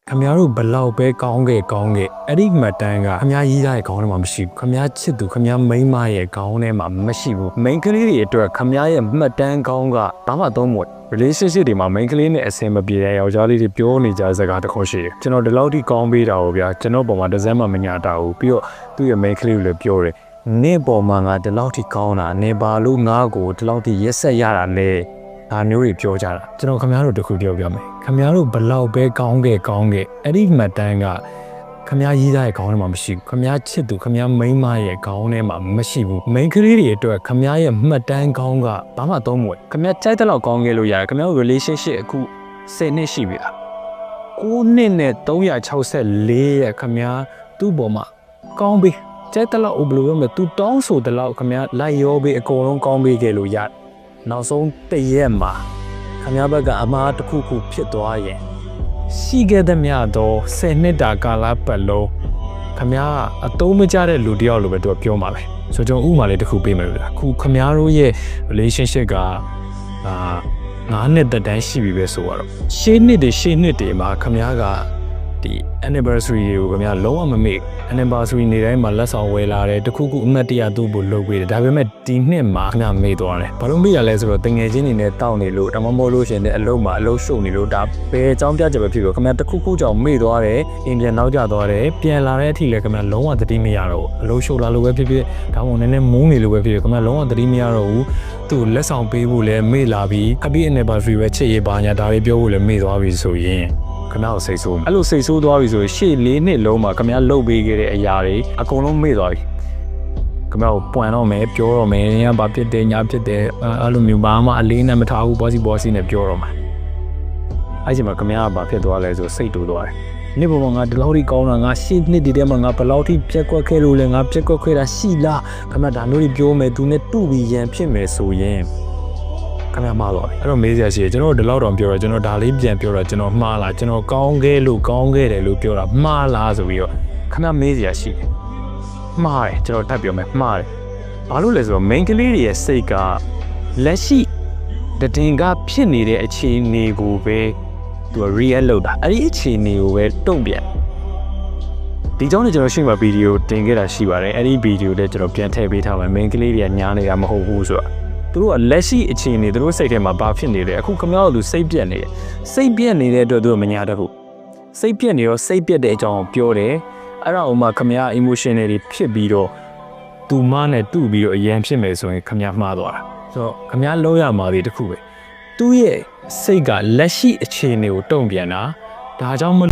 ခမားတို့ဘလောက်ပဲကောင်းခဲ့အဲ့ဒီမှတ်တမ်းကခမားရေးသားရဲ့ခေါင်းထဲမှာမရှိဘူးခမားချစ်သူခမားမိန်းမရဲ့ခေါင်းထဲမှာမရှိဘူး main ကလေးတွေအတွက်ခမားရဲ့မှတ်တမ်းကောင်းကဘာမှသုံးမဝင် relationship တွေမှာ main ကလေးနဲ့အဆင်မပြေတဲ့ယောက်ျားလေးတွေပြောနေကြစကားတစ်ခုရှိတယ်ကျွန်တော်ဒီလောက်ထိကောင်းပေးတာကိုဗျာကျွန်တော်ပုံမှာတစ်စက်မှမညာတာဘူးပြီးတော့သူ့ရဲ့ main ကလေးကိုလည်းပြောတယ်နေ့ပေါ်မှာငါဒီလောက်ထိကောင်းတာနေပါလို့ငါ့ကိုဒီလောက်ထိရက်ဆက်ရတာလေဒါမျိုးတွေပြောကြတာကျွန်တော်ခမားတို့တခုပြောပြမယ်ခမားတို့ဘလောက်ပဲကောင်းခဲ့အဲ့ဒီမှတ်တမ်းကခမားရေးသားရဲ့ခေါင်းထဲမှာမရှိဘူးခမားချစ်သူခမားမိန်းမရဲ့ခေါင်းထဲမှာမရှိဘူး main ကလေးတွေအတွက်ခမားရဲ့မှတ်တမ်းကောင်းကဘာမှသုံးမဝင်ခမားကြိုက်တဲ့လောက်ကောင်းခဲ့လို့ရတယ်ခမားတို့ relationship အခု10နှစ်ရှိပြီလား9နှစ်နဲ့364ရဲ့ခမားသူ့ပေါ်မှာကောင်းပြီကြိုက်တဲ့လောက်ဘယ်လိုပြောမလဲသူတောင်းဆိုတဲ့လောက်ခမားလိုက်ရောပေးအကုန်လုံးကောင်းပေးခဲ့လို့ရတယ်နောက်ဆုံးတရက်မှာခမားဘက်ကအမားတစ်ခုခုဖြစ်သွားရင်ရှိခဲ့တဲ့မြတော့10နှစ်တာကာလပတ်လုံးခမားကအတုံးမကျတဲ့လူတယောက်လိုပဲသူကပြောမှာပဲဆိုတော့ဥမာလေးတစ်ခုပေးမယ်လို့လားခုခမားတို့ရဲ့ relationship က9နှစ်သက်တမ်းရှိပြီပဲဆိုတော့ရှေ့နှစ်တွေမှာခမားကဒီ anniversary တွေကိုခမားလုံးဝမမေ့ anniversary နေတိုင်းမှာလက်ဆောင်ဝယ်လာတယ်တခုခုအမှတ်တရသူ့ကိုလုပ်ပေးတယ်ဒါပေမဲ့ဒီနှစ်မှာခမားမေ့သွားတယ်ဘာလို့မေ့ရလဲဆိုတော့တငယ်ချင်းတွေနဲ့တောက်နေလို့ဒါမှမဟုတ်လို့ရှင်တဲ့အလုပ်မှာအလုပ်ရှုပ်နေလို့ဒါဘယ်အကြောင်းပြချက်ပဲဖြစ်လို့ခမားတခုခုကြောင့်မေ့သွားတယ်အင်ပြန်နောက်ကျသွားတယ်ပြန်လာတဲ့အထိလည်းခမားလုံးဝသတိမရတော့ဘူးအလုပ်ရှုပ်လာလို့ပဲဖြစ်ဖြစ်ဒါမှမဟုတ်နည်းနည်းမုန်းနေလို့ပဲဖြစ်ဖြစ်ခမားလုံးဝသတိမရတော့ဘူးသူ့လက်ဆောင်ပေးဖို့လည်းမေ့လာပြီး happy anniversary ပဲချစ်ရေးပါညာဒါတွေပြောဖို့လည်းမေ့သွားပြီဆိုရင်ခမားကိုစိတ်ဆိုးအဲ့လိုစိတ်ဆိုးသွားပြီဆိုရင်ရှေ့4နှစ်လုံးမှာခမားလှုပ်ပေးခဲ့တဲ့အရာတွေအကုန်လုံးမေ့သွားပြီခမားကိုပွန်တော့မယ်ပြောတော့မယ်ညဘာဖြစ်တယ်ညဖြစ်တယ်အဲ့လိုမျိုးဘာမှအလေးနဲ့မထားဘူးဘောစီနဲ့ပြောတော့မှာအဲ့ဒီမှာခမားကဘာဖြစ်သွားလဲဆိုစိတ်တူသွားတယ်နေ့ပေါ်မှာငါဒီလောက်ထိကောင်းတာငါရှေ့နှစ်ဒီထဲမှာငါဘယ်လောက်ထိပြက်ကွက်ခဲ့လို့လဲငါပြက်ကွက်ခဲ့တာရှိလားခမားဒါမျိုးတွေပြောမယ်သူနဲ့တူပြီးရန်ဖြစ်မယ်ဆိုရင်ခမားမှားတော့အဲ့တော့မေးစရာရှိတယ်ကျွန်တော်ဒီလောက်တောင်ပြောတော့ကျွန်တော်ဒါလေးပြန်ပြောတော့ကျွန်တော်မှားလားကျွန်တော်ကောင်းခဲ့တယ်လို့ပြောတာမှားလားဆိုပြီးတော့ခမားမေးစရာရှိတယ်မှားတယ်ကျွန်တော်တက်ပြောမယ်မှားတယ်ဘာလို့လဲဆိုတော့ main ကလေးတွေရဲ့စိတ်ကလက်ရှိတည်ငါဖြစ်နေတဲ့အခြေအနေကိုပဲသူက react လုပ်တာအဲ့ဒီအခြေအနေကိုပဲတုံ့ပြန်ဒီကြောင့်လည်းကျွန်တော်ရှင်းမှာဗီဒီယိုတင်ခဲ့တာရှိပါတယ်အဲ့ဒီဗီဒီယိုလည်းကျွန်တော်ပြန်ထည့်ပေးထားပါ main ကလေးတွေကညားနေတာမဟုတ်ဘူးဆိုတော့သူတို့ကလက်ရှိအခြေအနေသူတို့စိတ်ထဲမှာဘာဖြစ်နေလဲအခုခမောက်သူစိတ်ပြက်နေတယ်စိတ်ပြက်နေတဲ့အတွက်သူကမညာတတ်ဘူးစိတ်ပြက်နေရောစိတ်ပြက်တဲ့အကြောင်းကိုပြောတယ်အဲ့ဒါဥမာခမောက် emotion တွေဖြစ်ပြီးတော့သူမနဲ့တူပြီးတော့အရန်ဖြစ်မယ်ဆိုရင်ခမောက်မှားသွားတာဆိုတော့ခမောက်လုံးရမှာဒီတစ်ခုပဲသူ့ရဲ့စိတ်ကလက်ရှိအခြေအနေကိုတုံ့ပြန်တာဒါကြောင့်မ